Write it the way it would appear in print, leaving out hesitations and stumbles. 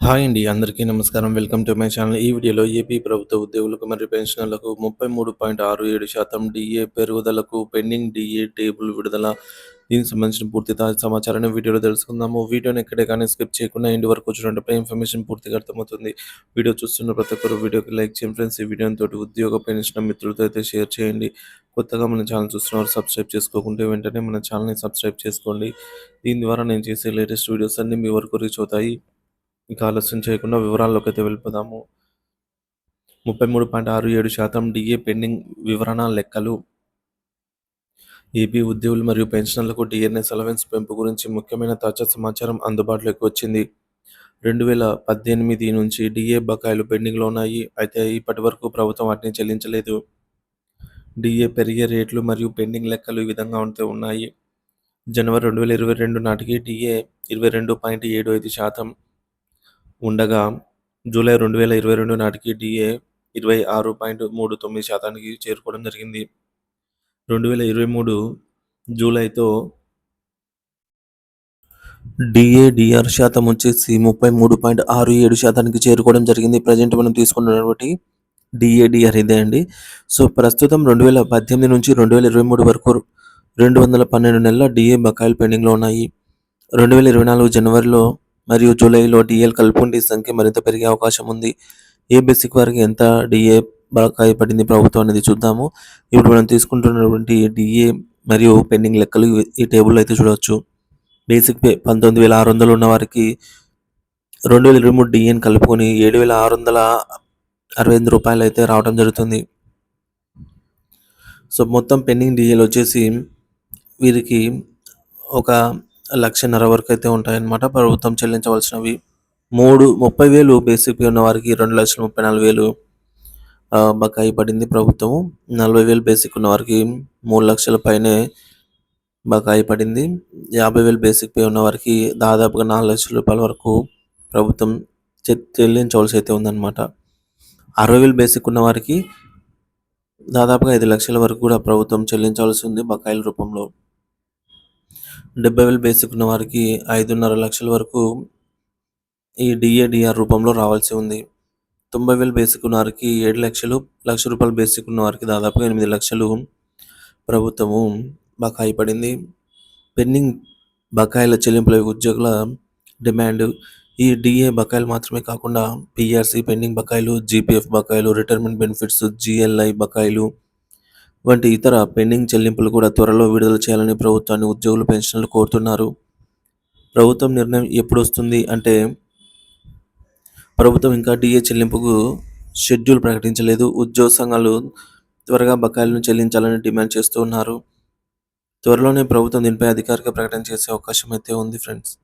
Hi అండి. అందరికీ నమస్కారం. Welcome to my channel. ఈ వీడియోలో ఏపీ ప్రభుత్వ ఉద్యోగులకు మరియు పెన్షనర్లకు 33.67% డీఏ పెరుగుదలకు పెండింగ్ డీఏ టేబుల్ విడుదల. దీనికి సంబంధించిన పూర్తి తాజా సమాచారాన్ని వీడియోలో తెలుసుకుందాము. వీడియోని ఎక్కడే కానీ స్కిప్ చేయకుండా ఎండ్ వరకు చూడండి. ఇన్ఫర్మేషన్ పూర్తిగా అర్థమవుతుంది. వీడియో చూస్తున్న ప్రతి ఒక్కరు వీడియోకి లైక్ చేయండి ఫ్రెండ్స్. ఈ వీడియోని తోటి ఉద్యోగ పెన్షన్ మిత్రులతో అయితే షేర్ చేయండి. కొత్తగా మన ఛానల్ చూస్తున్నవారు సబ్స్క్రైబ్ చేసుకోకుంటే వెంటనే మన ఛానల్ని సబ్స్క్రైబ్ చేసుకోండి. దీని ద్వారా నేను చేసే లేటెస్ట్ వీడియోస్ అన్నీ మీ వరకు రీచ్ అవుతాయి. ఇక ఆలస్యం చేయకుండా వివరాల్లోకి అయితే వెళ్ళిపోదాము. 33.67% డీఏ పెండింగ్ వివరణ లెక్కలు. ఏపీ ఉద్యోగులు మరియు పెన్షనర్లకు డిఎన్ఎస్ అలవెన్స్ పెంపు గురించి ముఖ్యమైన తాజా సమాచారం అందుబాటులోకి వచ్చింది. 2018 నుంచి డీఏ బకాయిలు పెండింగ్లో ఉన్నాయి. అయితే ఇప్పటి వరకు ప్రభుత్వం వాటిని చెల్లించలేదు. డీఏ పెరిగే రేట్లు మరియు పెండింగ్ లెక్కలు ఈ విధంగా ఉన్నాయి. జనవరి 2022 నాటికి డీఏ 22.75% ఉండగా జూలై 2022 నాటికి డీఏ 26.39% చేరుకోవడం జరిగింది. 2023 జూలైతో డిఆర్ శాతం వచ్చేసి 33.67% చేరుకోవడం జరిగింది. ప్రజెంట్ మనం తీసుకున్నటువంటి డిఆర్ ఇదే అండి. సో ప్రస్తుతం 2018 నుంచి 2023 వరకు 212 నెలల డిఏ బకాయిలు పెండింగ్లో ఉన్నాయి. 2024 జనవరిలో మరియు జూలైలో డిఏలు కలుపుకుంటే ఈ సంఖ్య మరింత పెరిగే అవకాశం ఉంది. ఏ బేసిక్ వారికి ఎంత డిఏ బకాయి పడింది ప్రభుత్వం అనేది చూద్దాము. ఇప్పుడు మనం తీసుకుంటున్నటువంటి డిఏ మరియు పెండింగ్ లెక్కలు ఈ టేబుల్లో అయితే చూడవచ్చు. బేసిక్ పే 19,600 ఉన్న వారికి 2023 డిఏని కలుపుకొని 7,668 రూపాయలు అయితే రావడం జరుగుతుంది. సో మొత్తం పెండింగ్ డిఏలు వచ్చేసి వీరికి ఒక 1,50,000 వరకు అయితే ఉంటాయన్నమాట ప్రభుత్వం చెల్లించవలసినవి. 30,000 బేసిక్ పే ఉన్న వారికి 2,34,000 బకాయి పడింది ప్రభుత్వము. 40,000 బేసిక్ ఉన్న వారికి 3 లక్షల పైనే బకాయి పడింది. 50,000 బేసిక్ పే ఉన్న వారికి దాదాపుగా 4 లక్షల రూపాయల వరకు ప్రభుత్వం చెల్లించవలసి అయితే ఉందన్నమాట. 60,000 బేసిక్ ఉన్న వారికి దాదాపుగా 5 లక్షల వరకు కూడా ప్రభుత్వం చెల్లించవలసి ఉంది బకాయిల రూపంలో. 70,000 బేసిక్ ఉన్న వారికి 5.5 లక్షల వరకు ఈ డిఆర్ రూపంలో రావాల్సి ఉంది. 90,000 బేసిక్ ఉన్న వారికి 7 లక్షలు, లక్ష రూపాయలు బేసిక్ ఉన్న వారికి దాదాపుగా 8 లక్షలు ప్రభుత్వము బకాయి పడింది. పెండింగ్ బకాయిల చెల్లింపుల ఉద్యోగుల డిమాండ్. ఈ డిఏ బకాయిలు మాత్రమే కాకుండా పిఆర్సీ పెండింగ్ బకాయిలు, జీపీఎఫ్ బకాయిలు, రిటైర్మెంట్ బెనిఫిట్స్, జిఎల్ఐ బకాయిలు వంటి ఇతర పెండింగ్ చెల్లింపులు కూడా త్వరలో విడుదల చేయాలని ప్రభుత్వాన్ని ఉద్యోగులు పెన్షనర్లు కోరుతున్నారు. ప్రభుత్వం నిర్ణయం ఎప్పుడు వస్తుంది అంటే ప్రభుత్వం ఇంకా డిఏ చెల్లింపుకు షెడ్యూల్ ప్రకటించలేదు. ఉద్యోగ సంఘాలు త్వరగా బకాయిలను చెల్లించాలని డిమాండ్ చేస్తూ ఉన్నారు. త్వరలోనే ప్రభుత్వం దీనిపై అధికారిక ప్రకటన చేసే అవకాశం అయితే ఉంది ఫ్రెండ్స్.